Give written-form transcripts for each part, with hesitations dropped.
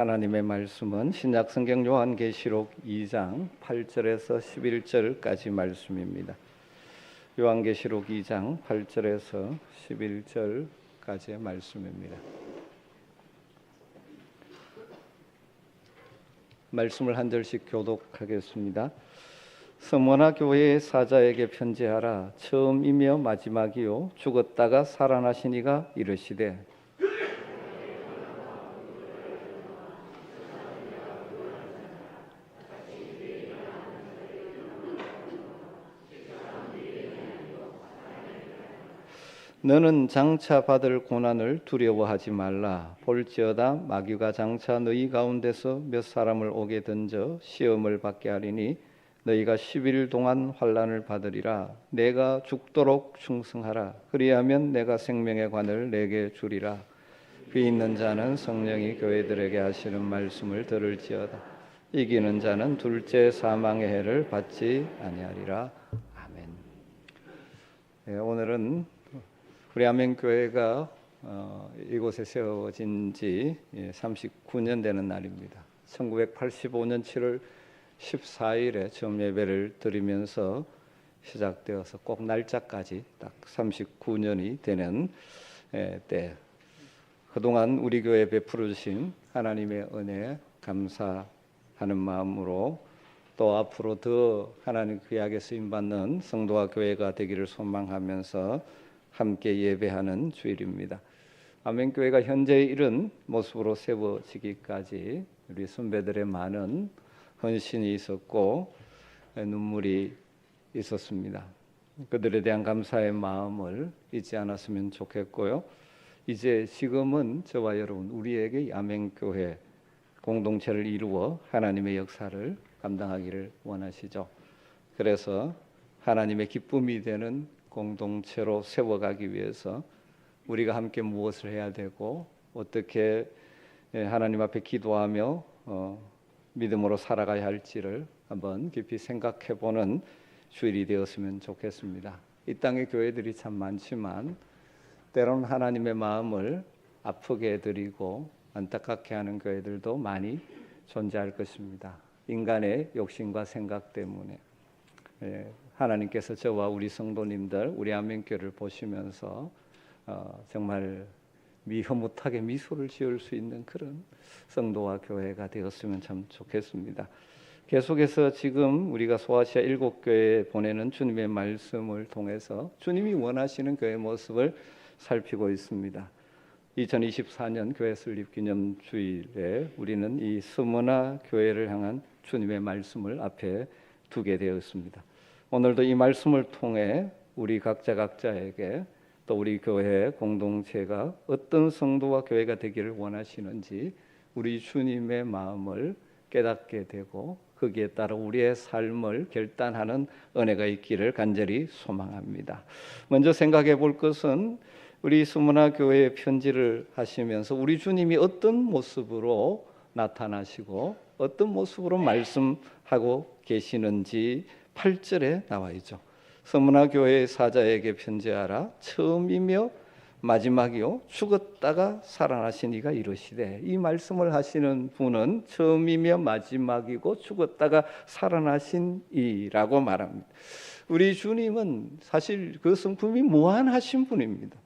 하나님의 말씀은 신약 성경 요한계시록 2장 8절에서 11절까지 말씀입니다. 요한계시록 2장 8절에서 11절까지의 말씀입니다. 말씀을 한 절씩 교독하겠습니다. 스무나 교회의 사자에게 편지하라. 처음이며 마지막이요 죽었다가 살아나신 이가 이르시되 너는 장차 받을 고난을 두려워하지 말라. 볼지어다 마귀가 장차 너희 가운데서 몇 사람을 오게 던져 시험을 받게 하리니 너희가 10일 동안 환난을 받으리라. 내가 죽도록 충성하라. 그리하면 내가 생명의 관을 내게 주리라. 귀 있는 자는 성령이 교회들에게 하시는 말씀을 들을지어다. 이기는 자는 둘째 사망의 해를 받지 아니하리라. 아멘. 오늘은 우리 아멘교회가 이곳에 세워진 지 39년 되는 날입니다. 1985년 7월 14일에 처음 예배를 드리면서 시작되어서 꼭 날짜까지 딱 39년이 되는 때, 그동안 우리 교회에 베풀어 주신 하나님의 은혜에 감사하는 마음으로 또 앞으로 더 하나님 귀하게 쓰임받는 성도와 교회가 되기를 소망하면서 함께 예배하는 주일입니다. 아멘교회가 현재 이런 모습으로 세워지기까지 우리 선배들의 많은 헌신이 있었고 눈물이 있었습니다. 그들에 대한 감사의 마음을 잊지 않았으면 좋겠고요. 이제 지금은 저와 여러분 우리에게 아멘교회 공동체를 이루어 하나님의 역사를 감당하기를 원하시죠. 그래서 하나님의 기쁨이 되는 공동체로 세워가기 위해서 우리가 함께 무엇을 해야 되고 어떻게 하나님 앞에 기도하며 믿음으로 살아가야 할지를 한번 깊이 생각해보는 주일이 되었으면 좋겠습니다. 이 땅의 교회들이 참 많지만 때로는 하나님의 마음을 아프게 해드리고 안타깝게 하는 교회들도 많이 존재할 것입니다. 인간의 욕심과 생각 때문에 하나님께서 저와 우리 성도님들, 우리 아멘교회를 보시면서 정말 흐뭇하게 미소를 지을 수 있는 그런 성도와 교회가 되었으면 참 좋겠습니다. 계속해서 지금 우리가 소아시아 7교회에 보내는 주님의 말씀을 통해서 주님이 원하시는 교회 모습을 살피고 있습니다. 2024년 교회 설립 기념 주일에 우리는 이 스무나 교회를 향한 주님의 말씀을 앞에 두게 되었습니다. 오늘도 이 말씀을 통해 우리 각자에게 또 우리 교회 공동체가 어떤 성도와 교회가 되기를 원하시는지 우리 주님의 마음을 깨닫게 되고 거기에 따라 우리의 삶을 결단하는 은혜가 있기를 간절히 소망합니다. 먼저 생각해 볼 것은 우리 스무나 교회에 편지를 하시면서 우리 주님이 어떤 모습으로 나타나시고 어떤 모습으로 말씀하고 계시는지 8절에 나와 있죠. 스무나 교회의 사자에게 편지하라. 처음이며 마지막이요 죽었다가 살아나신 이가 이르시되, 이 말씀을 하시는 분은 처음이며 마지막이고 죽었다가 살아나신 이라고 말합니다. 우리 주님은 사실 그 성품이 무한하신 분입니다.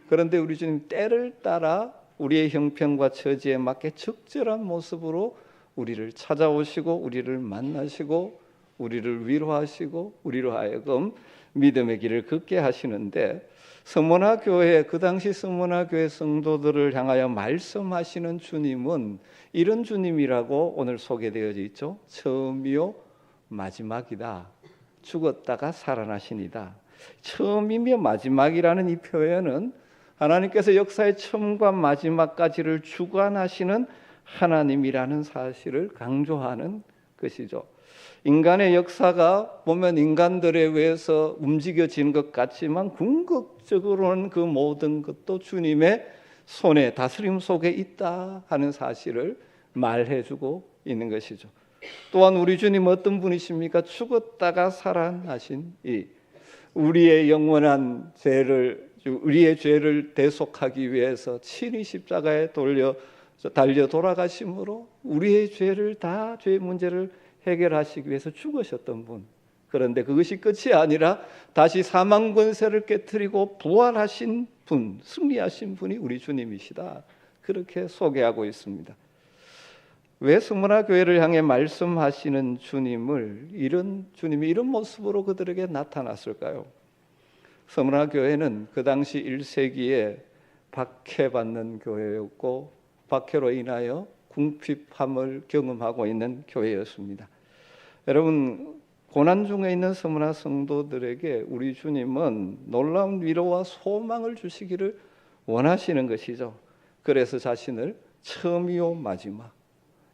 그런데 우리 주님 때를 따라 우리의 형편과 처지에 맞게 적절한 모습으로 우리를 찾아오시고 우리를 만나시고 우리를 위로하시고 우리로 하여금 믿음의 길을 걷게 하시는데, 스무나 교회, 그 당시 스무나 교회 성도들을 향하여 말씀하시는 주님은 이런 주님이라고 오늘 소개되어져 있죠. 처음이요 마지막이다. 죽었다가 살아나신이다. 처음이며 마지막이라는 이 표현은 하나님께서 역사의 처음과 마지막까지를 주관하시는 하나님이라는 사실을 강조하는 것이죠. 인간의 역사가 보면 인간들에 의해서 움직여지는 것 같지만 궁극적으로는 그 모든 것도 주님의 손에 다스림 속에 있다 하는 사실을 말해주고 있는 것이죠. 또한 우리 주님 어떤 분이십니까? 죽었다가 살아나신 이 우리의 영원한 죄를, 우리의 죄를 대속하기 위해서 친히 십자가에 돌려 달려 돌아가심으로 우리의 죄를 다 죄의 문제를 해결하시기 위해서 죽으셨던 분. 그런데 그것이 끝이 아니라 다시 사망 권세를 깨뜨리고 부활하신 분, 승리하신 분이 우리 주님이시다. 그렇게 소개하고 있습니다. 왜 스무나 교회를 향해 말씀하시는 주님이 이런 모습으로 그들에게 나타났을까요? 스무나 교회는 그 당시 1세기에 박해받는 교회였고 박해로 인하여 궁핍함을 경험하고 있는 교회였습니다. 여러분, 고난 중에 있는 스무나 성도들에게 우리 주님은 놀라운 위로와 소망을 주시기를 원하시는 것이죠. 그래서 자신을 처음이요 마지막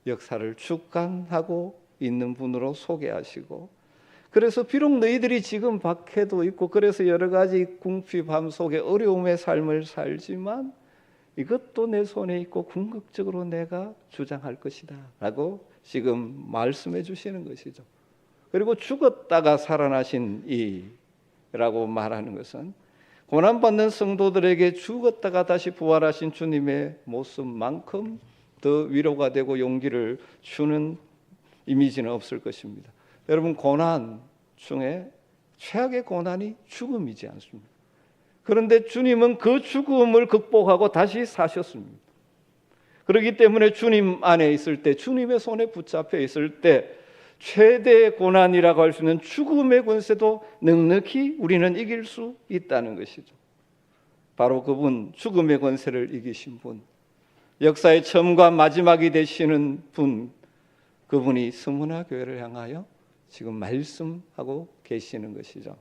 역사를 주관하고 있는 분으로 소개하시고, 그래서 비록 너희들이 지금 박해도 있고 그래서 여러 가지 궁핍함 속에 어려움의 삶을 살지만 이것도 내 손에 있고 궁극적으로 내가 주장할 것이다 라고 지금 말씀해 주시는 것이죠. 그리고 죽었다가 살아나신 이라고 말하는 것은 고난받는 성도들에게 죽었다가 다시 부활하신 주님의 모습만큼 더 위로가 되고 용기를 주는 이미지는 없을 것입니다. 여러분, 고난 중에 최악의 고난이 죽음이지 않습니까? 그런데 주님은 그 죽음을 극복하고 다시 사셨습니다. 그렇기 때문에 주님 안에 있을 때, 주님의 손에 붙잡혀 있을 때 최대의 고난이라고 할 수 있는 죽음의 권세도 넉넉히 우리는 이길 수 있다는 것이죠. 바로 그분, 죽음의 권세를 이기신 분, 역사의 처음과 마지막이 되시는 분, 그분이 스무나 교회를 향하여 지금 말씀하고 계시는 것이죠.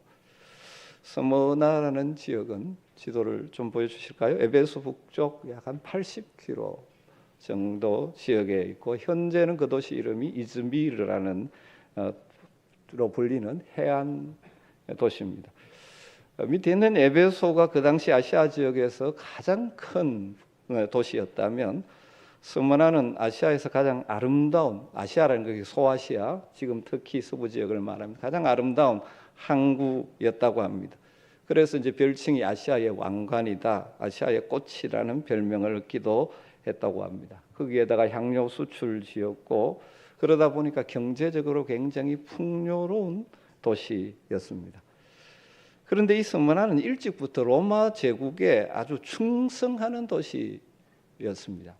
스무나라는 지역은 지도를 좀 보여주실까요? 에베소 북쪽 약 한 80km 정도 지역에 있고, 현재는 그 도시 이름이 이즈미르라는 로 불리는 해안 도시입니다. 밑에 있는 에베소가 그 당시 아시아 지역에서 가장 큰 도시였다면, 스무나는 아시아에서 가장 아름다운, 아시아라는 것이 소아시아, 지금 특히 서부 지역을 말합니다. 가장 아름다운 항구였다고 합니다. 그래서 이제 별칭이 아시아의 왕관이다, 아시아의 꽃이라는 별명을 얻기도 했다고 합니다. 거기에다가 향료 수출지였고, 그러다 보니까 경제적으로 굉장히 풍요로운 도시였습니다. 그런데 이 스무나는 일찍부터 로마 제국에 아주 충성하는 도시였습니다.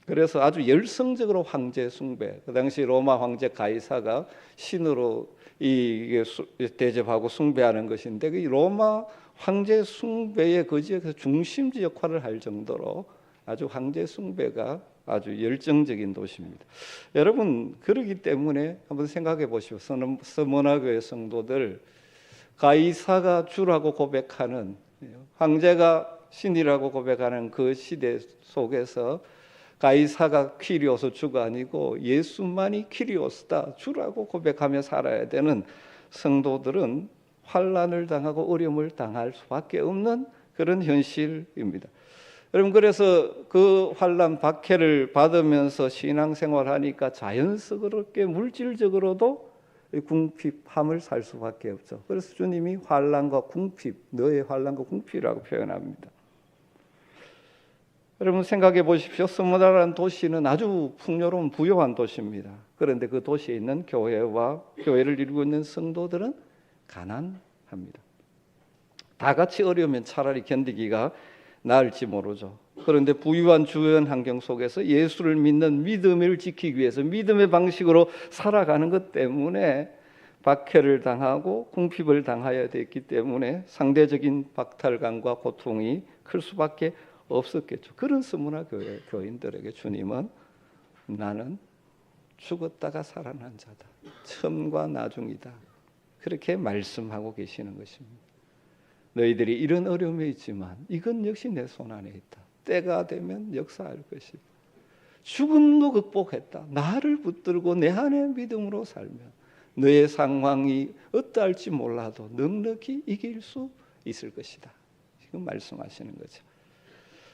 그래서 아주 열성적으로 황제 숭배, 그 당시 로마 황제 가이사가 신으로 이게 대접하고 숭배하는 것인데, 그 로마 황제 숭배의 그 지역에서 중심지 역할을 할 정도로 아주 황제 숭배가 아주 열정적인 도시입니다. 여러분, 그러기 때문에 한번 생각해 보시오. 스무나 교회 성도들, 가이사가 주라고 고백하는, 황제가 신이라고 고백하는 그 시대 속에서 가이사가 키리오스 주가 아니고 예수만이 키리오스다, 주라고 고백하며 살아야 되는 성도들은 환난을 당하고 어려움을 당할 수밖에 없는 그런 현실입니다. 여러분, 그래서 그 환난 박해를 받으면서 신앙생활하니까 자연스럽게 물질적으로도 궁핍함을 살 수밖에 없죠. 그래서 주님이 환난과 궁핍, 너의 환난과 궁핍이라고 표현합니다. 여러분, 생각해 보십시오. 스무나라는 도시는 아주 풍요로운 부유한 도시입니다. 그런데 그 도시에 있는 교회와 교회를 이루고 있는 성도들은 가난합니다. 다 같이 어려우면 차라리 견디기가 나을지 모르죠. 그런데 부유한 주변 환경 속에서 예수를 믿는 믿음을 지키기 위해서 믿음의 방식으로 살아가는 것 때문에 박해를 당하고 궁핍을 당하여야 됐기 때문에 상대적인 박탈감과 고통이 클 수밖에 없었겠죠. 그런 스무나 교인들에게 주님은 나는 죽었다가 살아난 자다, 처음과 나중이다, 그렇게 말씀하고 계시는 것입니다. 너희들이 이런 어려움이 있지만 이건 역시 내 손 안에 있다. 때가 되면 역사할 것이다. 죽음도 극복했다. 나를 붙들고 내 안에 믿음으로 살면 너의 상황이 어떠할지 몰라도 넉넉히 이길 수 있을 것이다. 지금 말씀하시는 거죠.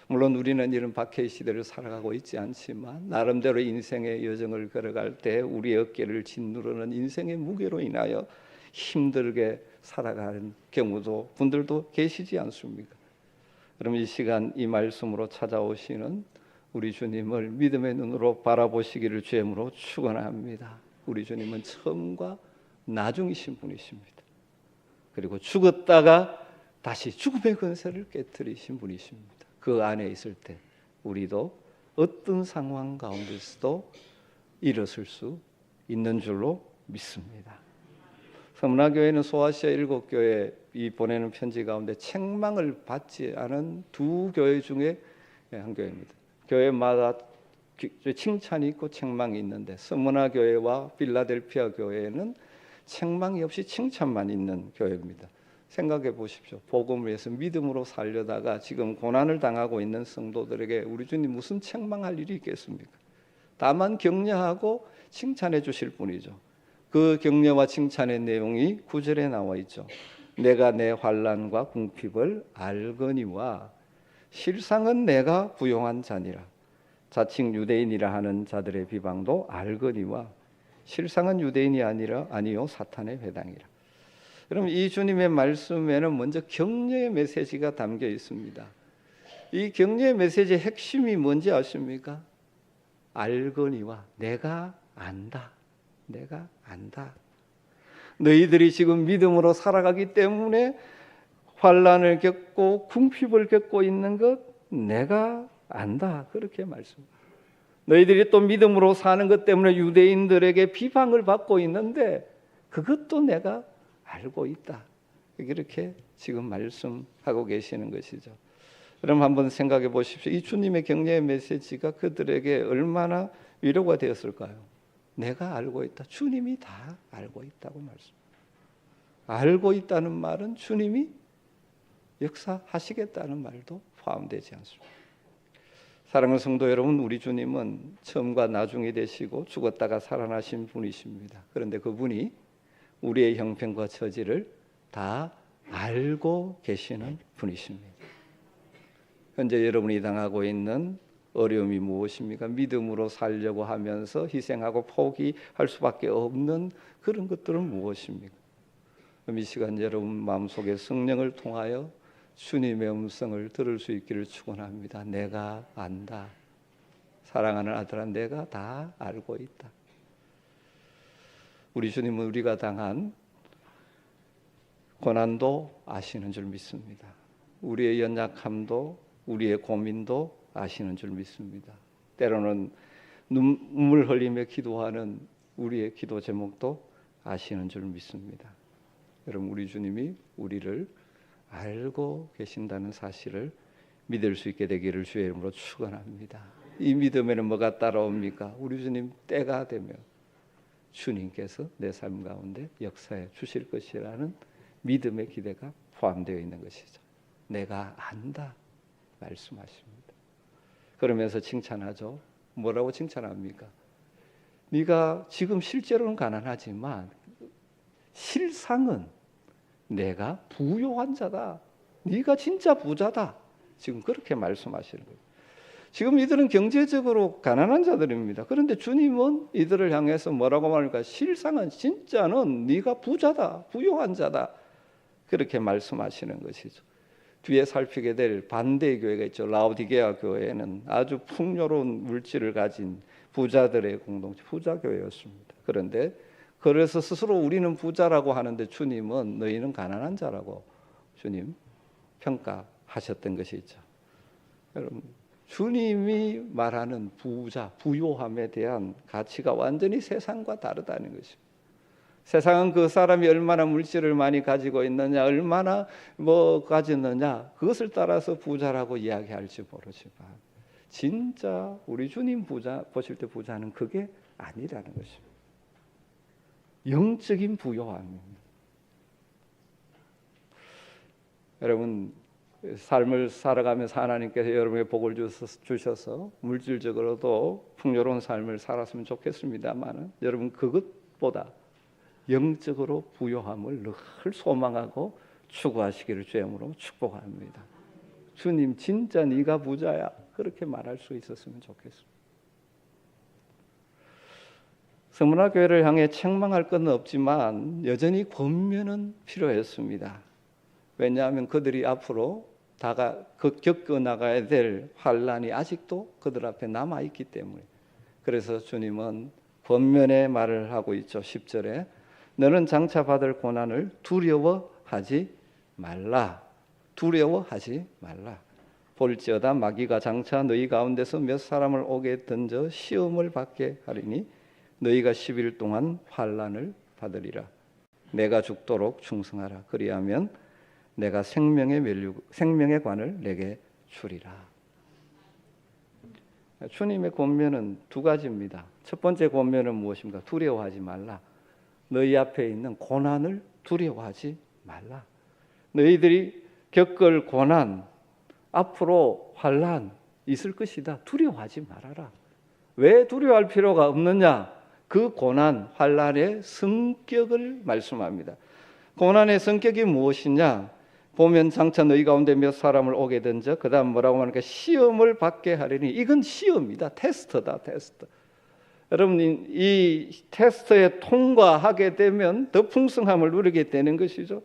물론 우리는 이런 박해의 시대를 살아가고 있지 않지만 나름대로 인생의 여정을 걸어갈 때 우리의 어깨를 짓누르는 인생의 무게로 인하여 힘들게 살아가는 경우도 분들도 계시지 않습니까? 그럼 이 시간 이 말씀으로 찾아오시는 우리 주님을 믿음의 눈으로 바라보시기를 주님으로 축원합니다. 우리 주님은 처음과 나중이신 분이십니다. 그리고 죽었다가 다시 죽음의 권세를 깨뜨리신 분이십니다. 그 안에 있을 때 우리도 어떤 상황 가운데서도 일어설 수 있는 줄로 믿습니다. 서문화교회는 소아시아 7교회 이 보내는 편지 가운데 책망을 받지 않은 두 교회 중에 한 교회입니다. 교회마다 칭찬이 있고 책망이 있는데 서문화교회와 필라델피아 교회는 책망이 없이 칭찬만 있는 교회입니다. 생각해 보십시오. 복음을 위해서 믿음으로 살려다가 지금 고난을 당하고 있는 성도들에게 우리 주님 무슨 책망할 일이 있겠습니까? 다만 격려하고 칭찬해 주실 뿐이죠. 그 격려와 칭찬의 내용이 9절에 나와 있죠. 내가 내 환난과 궁핍을 알거니와 실상은 내가 부용한 자니라. 자칭 유대인이라 하는 자들의 비방도 알거니와 실상은 유대인이 아니요 사탄의 회당이라. 그럼 이 주님의 말씀에는 먼저 격려의 메시지가 담겨 있습니다. 이 격려의 메시지의 핵심이 뭔지 아십니까? 알거니와 내가 안다. 내가 안다. 너희들이 지금 믿음으로 살아가기 때문에 환난을 겪고 궁핍을 겪고 있는 것 내가 안다. 그렇게 말씀합니다. 너희들이 또 믿음으로 사는 것 때문에 유대인들에게 비방을 받고 있는데 그것도 내가 알고 있다. 이렇게 지금 말씀하고 계시는 것이죠. 그럼 한번 생각해 보십시오. 이 주님의 격려의 메시지가 그들에게 얼마나 위로가 되었을까요? 내가 알고 있다. 주님이 다 알고 있다고 말씀. 알고 있다는 말은 주님이 역사하시겠다는 말도 포함되지 않습니다. 사랑하는 성도 여러분, 우리 주님은 처음과 나중이 되시고 죽었다가 살아나신 분이십니다. 그런데 그분이 우리의 형편과 처지를 다 알고 계시는 분이십니다. 현재 여러분이 당하고 있는 어려움이 무엇입니까? 믿음으로 살려고 하면서 희생하고 포기할 수밖에 없는 그런 것들은 무엇입니까? 이 시간 여러분 마음속에 성령을 통하여 주님의 음성을 들을 수 있기를 축원합니다. 내가 안다. 사랑하는 아들아, 내가 다 알고 있다. 우리 주님은 우리가 당한 고난도 아시는 줄 믿습니다. 우리의 연약함도 우리의 고민도 아시는 줄 믿습니다. 때로는 눈물 흘리며 기도하는 우리의 기도 제목도 아시는 줄 믿습니다. 여러분, 우리 주님이 우리를 알고 계신다는 사실을 믿을 수 있게 되기를 주의 이름으로 축원합니다. 이 믿음에는 뭐가 따라옵니까? 우리 주님 때가 되면 주님께서 내 삶 가운데 역사해 주실 것이라는 믿음의 기대가 포함되어 있는 것이죠. 내가 안다 말씀하십니다. 그러면서 칭찬하죠. 뭐라고 칭찬합니까? 네가 지금 실제로는 가난하지만 실상은 내가 부요한 자다. 네가 진짜 부자다. 지금 그렇게 말씀하시는 거예요. 지금 이들은 경제적으로 가난한 자들입니다. 그런데 주님은 이들을 향해서 뭐라고 말합니까? 실상은 진짜는 네가 부자다. 부요한 자다. 그렇게 말씀하시는 것이죠. 뒤에 살피게 될 반대의 교회가 있죠. 라오디게아 교회는 아주 풍요로운 물질을 가진 부자들의 공동체, 부자 교회였습니다. 그런데 그래서 스스로 우리는 부자라고 하는데 주님은 너희는 가난한 자라고 주님 평가하셨던 것이죠. 여러분, 주님이 말하는 부자, 부요함에 대한 가치가 완전히 세상과 다르다는 것입니다. 세상은 그 사람이 얼마나 물질을 많이 가지고 있느냐, 얼마나 뭐 가졌느냐, 그것을 따라서 부자라고 이야기할지 모르지만 진짜 우리 주님 부자 보실 때 부자는 그게 아니라는 것입니다. 영적인 부요함입니다. 여러분, 삶을 살아가면서 하나님께서 여러분에게 복을 주셔서 물질적으로도 풍요로운 삶을 살았으면 좋겠습니다만 여러분 그것보다 영적으로 부요함을 늘 소망하고 추구하시기를 주님으로 축복합니다. 주님 진짜 네가 부자야. 그렇게 말할 수 있었으면 좋겠습니다. 서문화교회를 향해 책망할 건 없지만 여전히 권면은 필요했습니다. 왜냐하면 그들이 앞으로 겪어 나가야 될 환란이 아직도 그들 앞에 남아 있기 때문에, 그래서 주님은 권면의 말을 하고 있죠. 10절에 너는 장차 받을 고난을 두려워하지 말라. 두려워하지 말라. 볼지어다 마귀가 장차 너희 가운데서 몇 사람을 옥에 던져 시험을 받게 하리니 너희가 10일 동안 환난을 받으리라. 내가 죽도록 충성하라. 그리하면 내가 생명의 관을 내게 주리라. 주님의 권면은 두 가지입니다. 첫 번째 권면은 무엇입니까? 두려워하지 말라. 너희 앞에 있는 고난을 두려워하지 말라. 너희들이 겪을 고난, 앞으로 환난 있을 것이다. 두려워하지 말아라. 왜 두려워할 필요가 없느냐? 그 고난, 환난의 성격을 말씀합니다. 고난의 성격이 무엇이냐? 보면 장차 너희 가운데 몇 사람을 오게 던져 그 다음 뭐라고 하니까 시험을 받게 하리니, 이건 시험이다. 테스트다. 테스트. 여러분, 이 테스트에 통과하게 되면 더 풍성함을 누리게 되는 것이죠.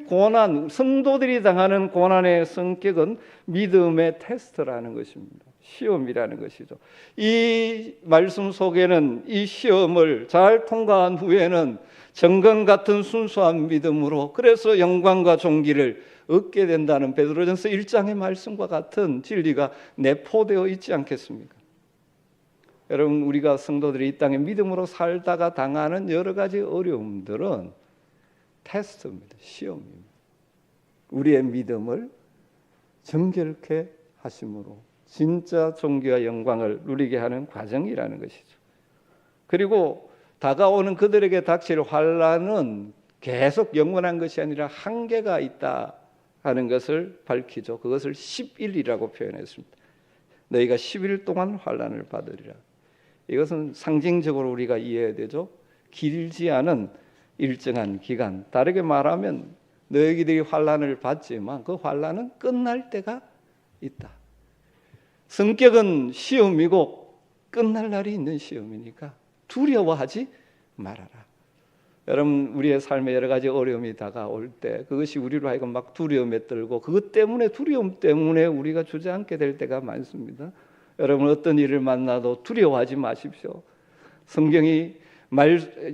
고난, 성도들이 당하는 고난의 성격은 믿음의 테스트라는 것입니다. 시험이라는 것이죠. 이 말씀 속에는 이 시험을 잘 통과한 후에는 정금 같은 순수한 믿음으로, 그래서 영광과 존귀를 얻게 된다는 베드로전서 1장의 말씀과 같은 진리가 내포되어 있지 않겠습니까? 여러분, 우리가 성도들이 이 땅에 믿음으로 살다가 당하는 여러 가지 어려움들은 테스트입니다. 시험입니다. 우리의 믿음을 정결케 하심으로 진짜 존귀와 영광을 누리게 하는 과정이라는 것이죠. 그리고 다가오는 그들에게 닥칠 환난은 계속 영원한 것이 아니라 한계가 있다 하는 것을 밝히죠. 그것을 10일이라고 표현했습니다. 너희가 10일 동안 환난을 받으리라. 이것은 상징적으로 우리가 이해해야 되죠. 길지 않은 일정한 기간, 다르게 말하면 너희들이 환난을 받지만 그 환난은 끝날 때가 있다. 성격은 시험이고 끝날 날이 있는 시험이니까 두려워하지 말아라. 여러분, 우리의 삶에 여러 가지 어려움이 다가올 때 그것이 우리로 하여금 막 두려움에 떨고 그것 때문에, 두려움 때문에 우리가 주저앉게 될 때가 많습니다. 여러분, 어떤 일을 만나도 두려워하지 마십시오. 성경이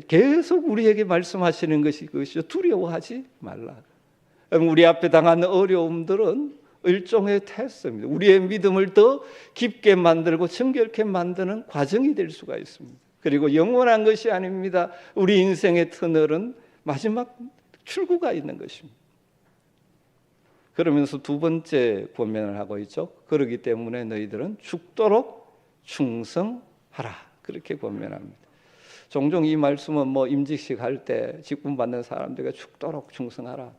계속 우리에게 말씀하시는 것이 그것이죠. 두려워하지 말라. 여러분, 우리 앞에 당하는 어려움들은 일종의 테스트입니다. 우리의 믿음을 더 깊게 만들고 정결케 만드는 과정이 될 수가 있습니다. 그리고 영원한 것이 아닙니다. 우리 인생의 터널은 마지막 출구가 있는 것입니다. 그러면서 두 번째 권면을 하고 있죠. 그렇기 때문에 너희들은 죽도록 충성하라. 그렇게 권면합니다. 종종 이 말씀은 임직식 할 때 직분 받는 사람들에게 죽도록 충성하라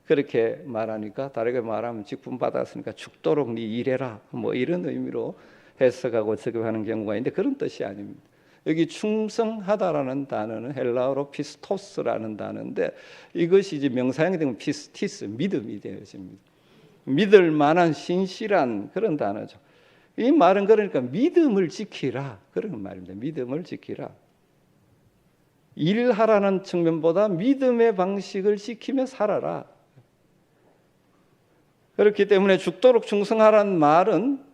그렇게 말하니까, 다르게 말하면 직분 받았으니까 죽도록 네 일해라 이런 의미로 해석하고 적용하는 경우가 있는데, 그런 뜻이 아닙니다. 여기 충성하다라는 단어는 헬라어로 피스토스라는 단어인데, 이것이 이제 명사형이 되면 피스티스, 믿음이 되어집니다. 믿을 만한 신실한 그런 단어죠. 이 말은 그러니까 믿음을 지키라 그런 말입니다. 믿음을 지키라. 일하라는 측면보다 믿음의 방식을 지키며 살아라. 그렇기 때문에 죽도록 충성하라는 말은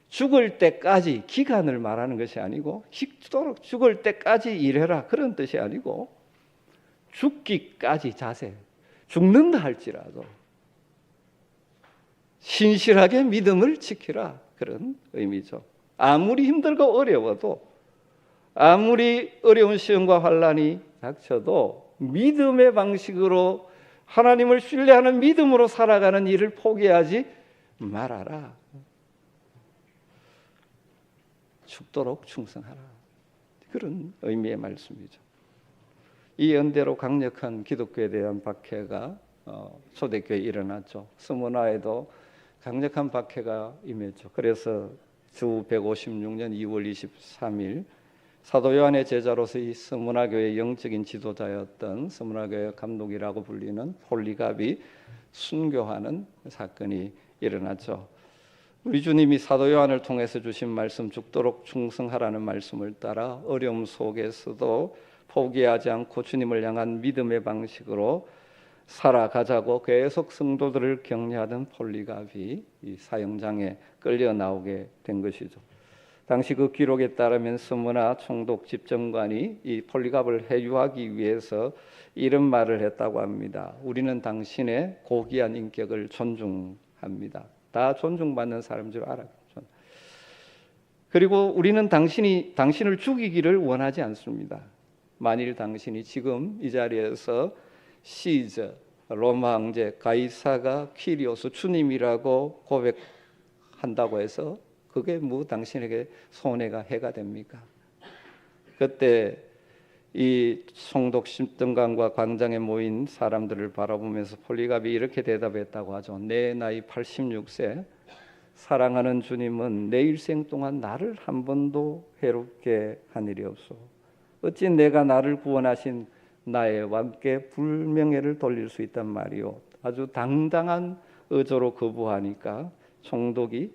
죽을 때까지 기간을 말하는 것이 아니고, 죽을 때까지 일해라 그런 뜻이 아니고, 죽기까지 자세, 죽는다 할지라도 신실하게 믿음을 지키라 그런 의미죠. 아무리 힘들고 어려워도, 아무리 어려운 시험과 환난이 닥쳐도 믿음의 방식으로 하나님을 신뢰하는 믿음으로 살아가는 일을 포기하지 말아라. 죽도록 충성하라. 그런 의미의 말씀이죠. 이 연대로 강력한 기독교에 대한 박해가 초대교회에 일어났죠. 스무나에도 강력한 박해가 임했죠. 그래서 주 156년 2월 23일 사도 요한의 제자로서 이 스무나교회의 영적인 지도자였던 스무나교회 감독이라고 불리는 폴리갑이 순교하는 사건이 일어났죠. 우리 주님이 사도 요한을 통해서 주신 말씀, 죽도록 충성하라는 말씀을 따라 어려움 속에서도 포기하지 않고 주님을 향한 믿음의 방식으로 살아가자고 계속 성도들을 격려하던 폴리갑이 이 사형장에 끌려 나오게 된 것이죠. 당시 그 기록에 따르면 스무나 총독 집정관이 이 폴리갑을 해유하기 위해서 이런 말을 했다고 합니다. 우리는 당신의 고귀한 인격을 존중합니다. 다 존중받는 사람인 줄 알아요. 그리고 우리는 당신을 죽이기를 원하지 않습니다. 만일 당신이 지금 이 자리에서 시저, 로마 황제 가이사가 퀴리오스 주님이라고 고백한다고 해서 그게 뭐 당신에게 손해가 해가 됩니까? 그때 이 총독 십등관과 광장에 모인 사람들을 바라보면서 폴리갑이 이렇게 대답했다고 하죠. 내 나이 86세, 사랑하는 주님은 내 일생 동안 나를 한 번도 해롭게 한 일이 없소. 어찌 내가 나를 구원하신 나의 왕께 불명예를 돌릴 수 있단 말이오. 아주 당당한 의조로 거부하니까 총독이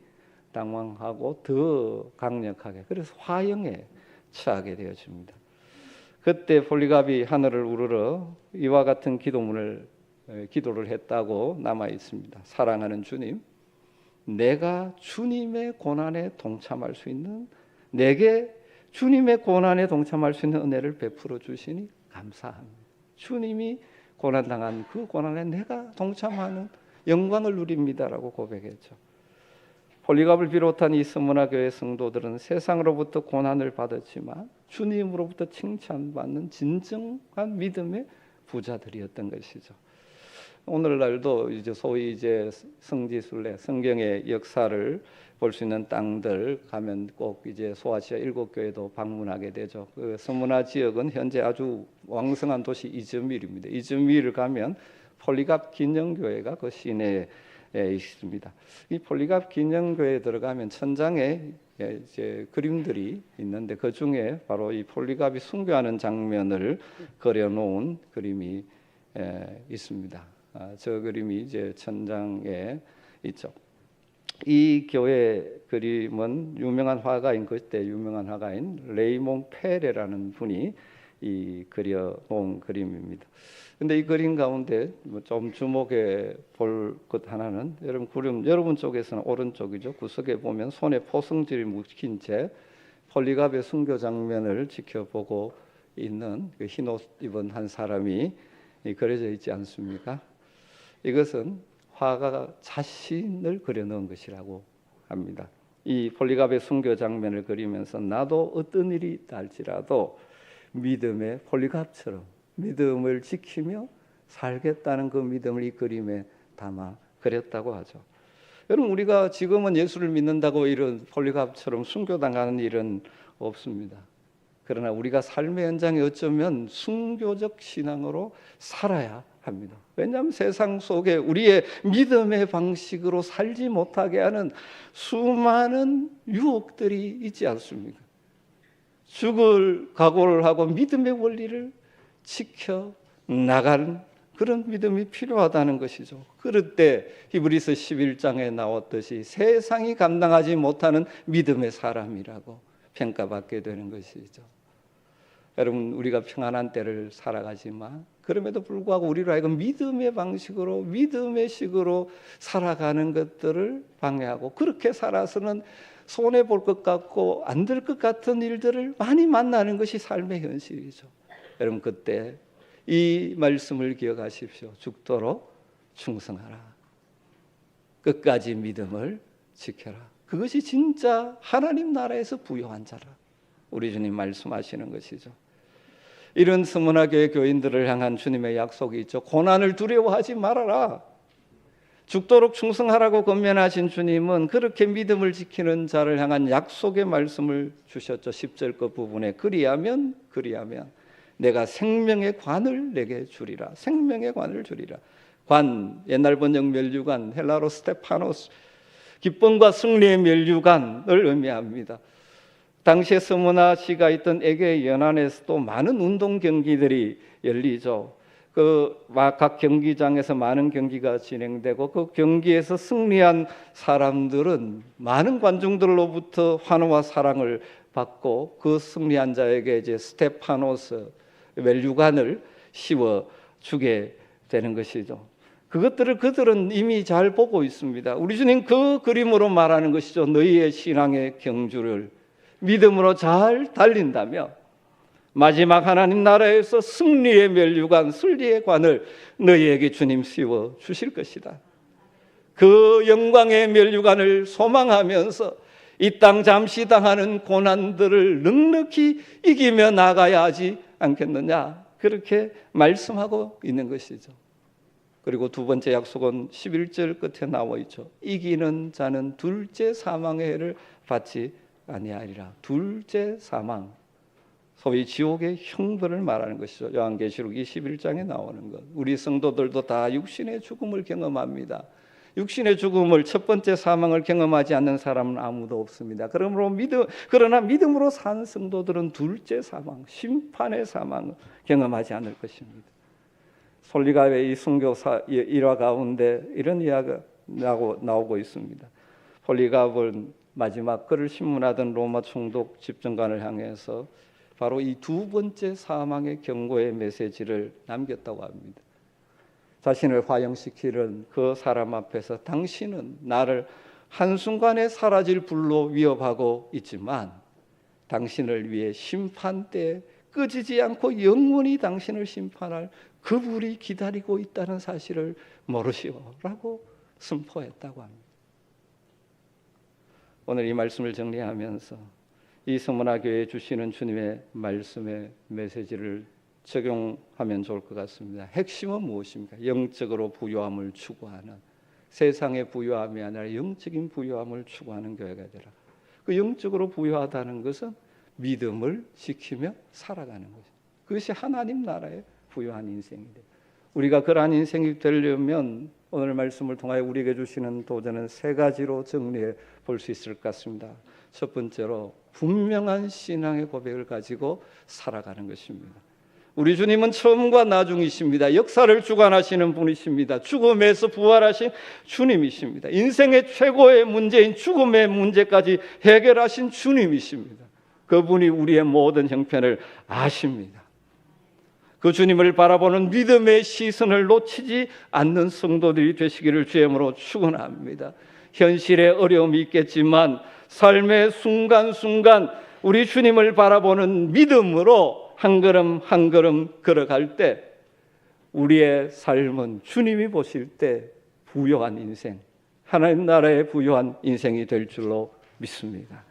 당황하고 더 강력하게, 그래서 화형에 처하게 되어집니다. 그때 폴리갑이 하늘을 우러러 이와 같은 기도를 했다고 남아 있습니다. 사랑하는 주님, 내가 주님의 고난에 동참할 수 있는, 내게 주님의 고난에 동참할 수 있는 은혜를 베풀어 주시니 감사합니다. 주님이 고난당한 그 고난에 내가 동참하는 영광을 누립니다라고 고백했죠. 폴리갑을 비롯한 이 스무나 교회 성도들은 세상으로부터 고난을 받았지만 주님으로부터 칭찬받는 진정한 믿음의 부자들이었던 것이죠. 오늘날도 이제 소위 이제 성지순례, 성경의 역사를 볼 수 있는 땅들 가면 꼭 이제 소아시아 7교회도 방문하게 되죠. 그 스무나 지역은 현재 아주 왕성한 도시 이즈밀입니다. 이즈밀을 가면 폴리갑 기념교회가 그 시내에 있습니다. 이 폴리갑 기념교회에 들어가면 천장에 이제 그림들이 있는데 그 중에 바로 이 폴리갑이 순교하는 장면을 그려놓은 그림이 있습니다. 저 그림이 이제 천장에 있죠. 이 교회 그림은 유명한 화가인, 그때 유명한 화가인 레이몽 페레라는 분이 이 그려놓은 그림입니다. 근데 이 그림 가운데 좀 주목해 볼 것 하나는 여러분 쪽에서는 오른쪽이죠. 구석에 보면 손에 포승줄이 묶인 채 폴리갑의 순교 장면을 지켜보고 있는 그 흰 옷 입은 한 사람이 그려져 있지 않습니까? 이것은 화가가 자신을 그려놓은 것이라고 합니다. 이 폴리갑의 순교 장면을 그리면서 나도 어떤 일이 있다 할지라도 믿음의 폴리갑처럼 믿음을 지키며 살겠다는 그 믿음을 이 그림에 담아 그렸다고 하죠. 여러분, 우리가 지금은 예수를 믿는다고 이런 폴리갑처럼 순교당하는 일은 없습니다. 그러나 우리가 삶의 현장에 어쩌면 순교적 신앙으로 살아야 합니다. 왜냐하면 세상 속에 우리의 믿음의 방식으로 살지 못하게 하는 수많은 유혹들이 있지 않습니까? 죽을 각오를 하고 믿음의 원리를 지켜 나가는 그런 믿음이 필요하다는 것이죠. 그럴 때 히브리서 11장에 나왔듯이 세상이 감당하지 못하는 믿음의 사람이라고 평가받게 되는 것이죠. 여러분, 우리가 평안한 때를 살아가지만 그럼에도 불구하고 우리로 하여금 믿음의 방식으로 믿음의 식으로 살아가는 것들을 방해하고, 그렇게 살아서는 손해볼 것 같고 안 될 것 같은 일들을 많이 만나는 것이 삶의 현실이죠. 여러분, 그때 이 말씀을 기억하십시오. 죽도록 충성하라. 끝까지 믿음을 지켜라. 그것이 진짜 하나님 나라에서 부요한 자라. 우리 주님 말씀하시는 것이죠. 이런 스무나 교회 교인들을 향한 주님의 약속이 있죠. 고난을 두려워하지 말아라. 죽도록 충성하라고 권면하신 주님은 그렇게 믿음을 지키는 자를 향한 약속의 말씀을 주셨죠. 10절 그 부분에 그리하면 내가 생명의 관을 내게 주리라. 생명의 관을 주리라. 관, 옛날 번역 면류관, 헬라로 스테파노스, 기쁨과 승리의 면류관을 의미합니다. 당시에 스무나 시가 있던 에게 연안에서도 많은 운동 경기들이 열리죠. 각 경기장에서 많은 경기가 진행되고 그 경기에서 승리한 사람들은 많은 관중들로부터 환호와 사랑을 받고 그 승리한 자에게 이제 스테파노스 멜류관을 씌워 주게 되는 것이죠. 그것들을 그들은 이미 잘 보고 있습니다. 우리 주님 그 그림으로 말하는 것이죠. 너희의 신앙의 경주를 믿음으로 잘 달린다며 마지막 하나님 나라에서 승리의 면류관, 승리의 관을 너희에게 주님 씌워 주실 것이다. 그 영광의 면류관을 소망하면서 이 땅 잠시 당하는 고난들을 넉넉히 이기며 나가야 하지 않겠느냐, 그렇게 말씀하고 있는 것이죠. 그리고 두 번째 약속은 11절 끝에 나와 있죠. 이기는 자는 둘째 사망의 해를 받지 아니하리라. 둘째 사망, 소위 지옥의 형벌을 말하는 것이죠. 요한계시록 21장에 나오는 것. 우리 성도들도 다 육신의 죽음을 경험합니다. 육신의 죽음을, 첫 번째 사망을 경험하지 않는 사람은 아무도 없습니다. 그러나 믿음으로 산 성도들은 둘째 사망, 심판의 사망을 경험하지 않을 것입니다. 솔리갑의 이 순교사 일화 가운데 이런 이야기가 나오고 있습니다. 솔리갑은 마지막 그를 신문하던 로마 총독 집정관을 향해서 바로 이 두 번째 사망의 경고의 메시지를 남겼다고 합니다. 자신을 화형시키는 그 사람 앞에서 당신은 나를 한순간에 사라질 불로 위협하고 있지만 당신을 위해 심판 때 꺼지지 않고 영원히 당신을 심판할 그 불이 기다리고 있다는 사실을 모르시오라고 선포했다고 합니다. 오늘 이 말씀을 정리하면서 이 서문화교회에 주시는 주님의 말씀의 메시지를 적용하면 좋을 것 같습니다. 핵심은 무엇입니까? 영적으로 부유함을 추구하는, 세상의 부유함이 아니라 영적인 부유함을 추구하는 교회가 되라. 그 영적으로 부유하다는 것은 믿음을 지키며 살아가는 것입니다. 그것이 하나님 나라의 부유한 인생이다. 우리가 그러한 인생이 되려면 오늘 말씀을 통하여 우리에게 주시는 도전은 세 가지로 정리해 볼 수 있을 것 같습니다. 첫 번째로 분명한 신앙의 고백을 가지고 살아가는 것입니다. 우리 주님은 처음과 나중이십니다. 역사를 주관하시는 분이십니다. 죽음에서 부활하신 주님이십니다. 인생의 최고의 문제인 죽음의 문제까지 해결하신 주님이십니다. 그분이 우리의 모든 형편을 아십니다. 그 주님을 바라보는 믿음의 시선을 놓치지 않는 성도들이 되시기를 주님으로 축원합니다. 현실에 어려움이 있겠지만 삶의 순간순간 우리 주님을 바라보는 믿음으로 한 걸음 한 걸음 걸어갈 때 우리의 삶은 주님이 보실 때 부유한 인생, 하나님 나라의 부유한 인생이 될 줄로 믿습니다.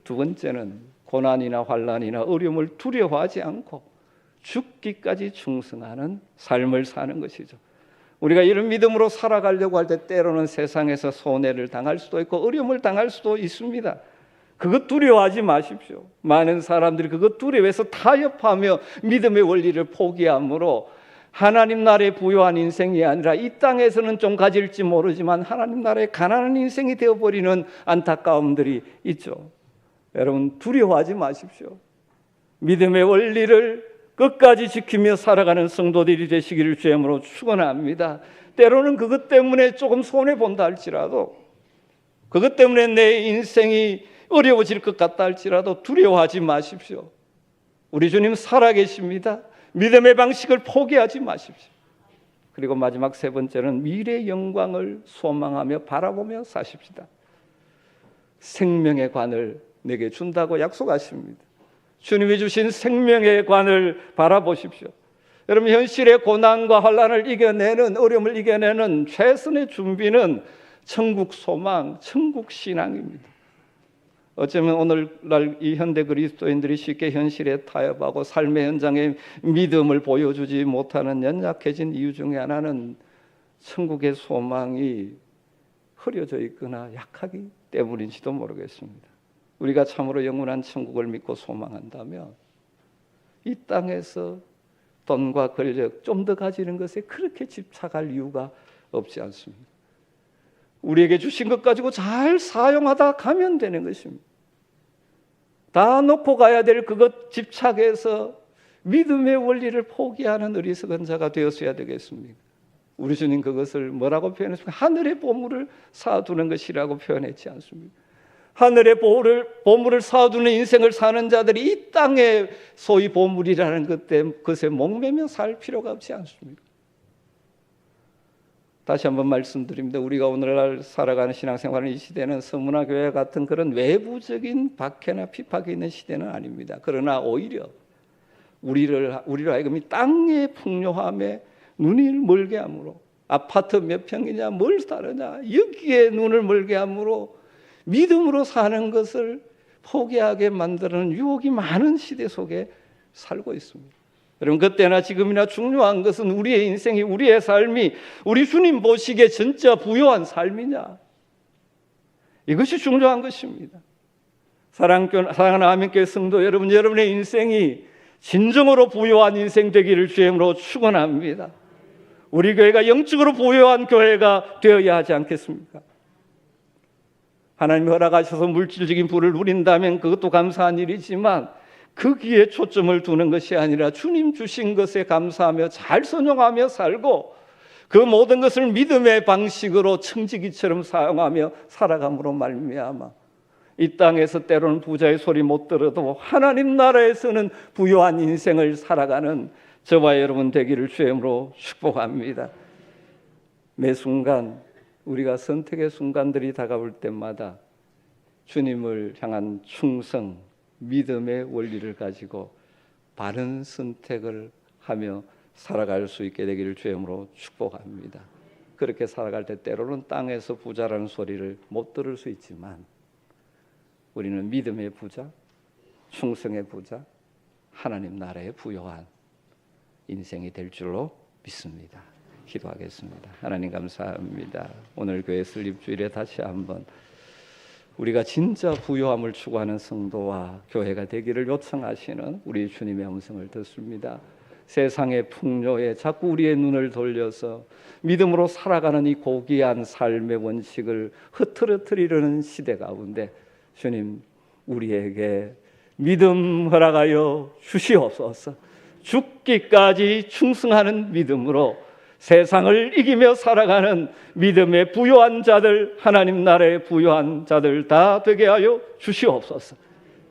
두 번째는 고난이나 환난이나 어려움을 두려워하지 않고 죽기까지 충성하는 삶을 사는 것이죠. 우리가 이런 믿음으로 살아가려고 할 때 때로는 세상에서 손해를 당할 수도 있고 어려움을 당할 수도 있습니다. 그것 두려워하지 마십시오. 많은 사람들이 그것 두려워해서 타협하며 믿음의 원리를 포기함으로 하나님 나라의 부유한 인생이 아니라 이 땅에서는 좀 가질지 모르지만 하나님 나라의 가난한 인생이 되어버리는 안타까움들이 있죠. 여러분 두려워하지 마십시오. 믿음의 원리를 끝까지 지키며 살아가는 성도들이 되시기를 주님으로 축원합니다. 때로는 그것 때문에 조금 손해본다 할지라도, 그것 때문에 내 인생이 어려워질 것 같다 할지라도 두려워하지 마십시오. 우리 주님 살아계십니다. 믿음의 방식을 포기하지 마십시오. 그리고 마지막 세 번째는 미래의 영광을 소망하며 바라보며 사십시다. 생명의 관을 내게 준다고 약속하십니다. 주님이 주신 생명의 관을 바라보십시오. 여러분 현실의 고난과 환난을 이겨내는, 어려움을 이겨내는 최선의 준비는 천국 소망, 천국 신앙입니다. 어쩌면 오늘날 이 현대 그리스도인들이 쉽게 현실에 타협하고 삶의 현장에 믿음을 보여주지 못하는 연약해진 이유 중에 하나는 천국의 소망이 흐려져 있거나 약하기 때문인지도 모르겠습니다. 우리가 참으로 영원한 천국을 믿고 소망한다면 이 땅에서 돈과 권력 좀 더 가지는 것에 그렇게 집착할 이유가 없지 않습니다. 우리에게 주신 것 가지고 잘 사용하다 가면 되는 것입니다. 다 놓고 가야 될 그것 집착해서 믿음의 원리를 포기하는 어리석은 자가 되었어야 되겠습니까? 우리 주님 그것을 뭐라고 표현했습니까? 하늘의 보물을 쌓아두는 것이라고 표현했지 않습니까? 하늘의 보물을 쌓아두는 인생을 사는 자들이 이 땅의 소위 보물이라는 것에 목매며 살 필요가 없지 않습니까? 다시 한번 말씀드립니다. 우리가 오늘날 살아가는 신앙생활은 이 시대는 서문화교회 같은 그런 외부적인 박해나 핍박이 있는 시대는 아닙니다. 그러나 오히려 우리를 하여금 이 땅의 풍요함에 눈을 멀게 함으로, 아파트 몇 평이냐 뭘 사느냐 여기에 눈을 멀게 함으로 믿음으로 사는 것을 포기하게 만드는 유혹이 많은 시대 속에 살고 있습니다. 여러분, 그때나 지금이나 중요한 것은 우리의 인생이, 우리의 삶이 우리 주님 보시기에 진짜 부요한 삶이냐, 이것이 중요한 것입니다. 사랑하는 하나님께 성도 여러분, 여러분의 인생이 진정으로 부요한 인생 되기를 주임으로 축원합니다. 우리 교회가 영적으로 부요한 교회가 되어야 하지 않겠습니까? 하나님이 허락하셔서 물질적인 부를 누린다면 그것도 감사한 일이지만 거기에 초점을 두는 것이 아니라 주님 주신 것에 감사하며 잘 선용하며 살고 그 모든 것을 믿음의 방식으로 청지기처럼 사용하며 살아감으로 말미암아 이 땅에서 때로는 부자의 소리 못 들어도 하나님 나라에서는 부요한 인생을 살아가는 저와 여러분 되기를 주임으로 축복합니다. 매 순간 우리가 선택의 순간들이 다가올 때마다 주님을 향한 충성, 믿음의 원리를 가지고 바른 선택을 하며 살아갈 수 있게 되기를 주임으로 축복합니다. 그렇게 살아갈 때 때로는 땅에서 부자라는 소리를 못 들을 수 있지만 우리는 믿음의 부자, 충성의 부자, 하나님 나라의 부요한 인생이 될 줄로 믿습니다. 기도하겠습니다. 하나님 감사합니다. 오늘 교회 설립주일에 다시 한번 우리가 진짜 부요함을 추구하는 성도와 교회가 되기를 요청하시는 우리 주님의 음성을 듣습니다. 세상의 풍요에 자꾸 우리의 눈을 돌려서 믿음으로 살아가는 이 고귀한 삶의 원칙을 흐트러뜨리려는 시대 가운데 주님, 우리에게 믿음 허락하여 주시옵소서. 죽기까지 충성하는 믿음으로 세상을 이기며 살아가는 믿음의 부요한 자들, 하나님 나라의 부요한 자들 다 되게 하여 주시옵소서.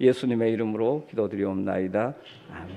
예수님의 이름으로 기도드리옵나이다. 아멘.